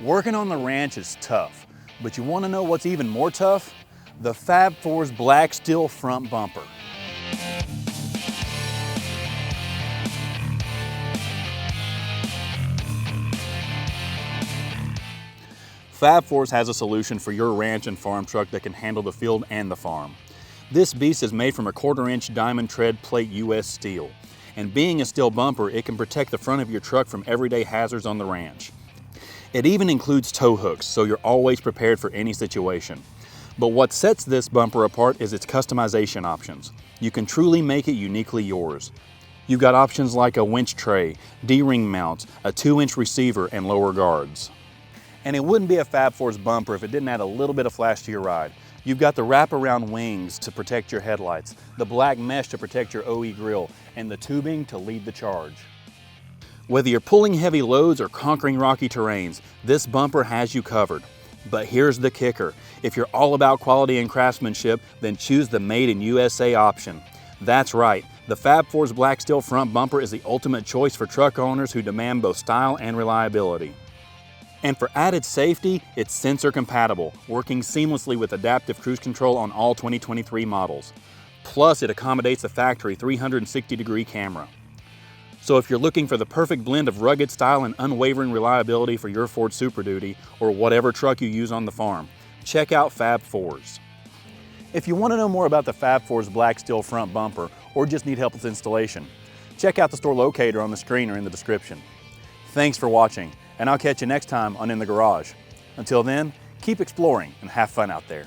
Working on the ranch is tough, but you want to know what's even more tough? The Fab Fours black steel front bumper. Fab Fours has a solution for your ranch and farm truck that can handle the field and the farm. This beast is made from a 1/4-inch diamond tread plate US steel. And being a steel bumper, it can protect the front of your truck from everyday hazards on the ranch. It even includes tow hooks, so you're always prepared for any situation. But what sets this bumper apart is its customization options. You can truly make it uniquely yours. You've got options like a winch tray, D-ring mounts, a 2-inch receiver, and lower guards. And it wouldn't be a Fab Fours bumper if it didn't add a little bit of flash to your ride. You've got the wraparound wings to protect your headlights, the black mesh to protect your OE grille, and the tubing to lead the charge. Whether you're pulling heavy loads or conquering rocky terrains, this bumper has you covered. But here's the kicker. If you're all about quality and craftsmanship, then choose the Made in USA option. That's right, the Fab Fours black steel front bumper is the ultimate choice for truck owners who demand both style and reliability. And for added safety, it's sensor compatible, working seamlessly with adaptive cruise control on all 2023 models. Plus, it accommodates the factory 360-degree camera. So if you're looking for the perfect blend of rugged style and unwavering reliability for your Ford Super Duty or whatever truck you use on the farm, check out Fab Fours. If you want to know more about the Fab Fours black steel front bumper or just need help with installation, check out the store locator on the screen or in the description. Thanks for watching, and I'll catch you next time on In the Garage. Until then, keep exploring and have fun out there.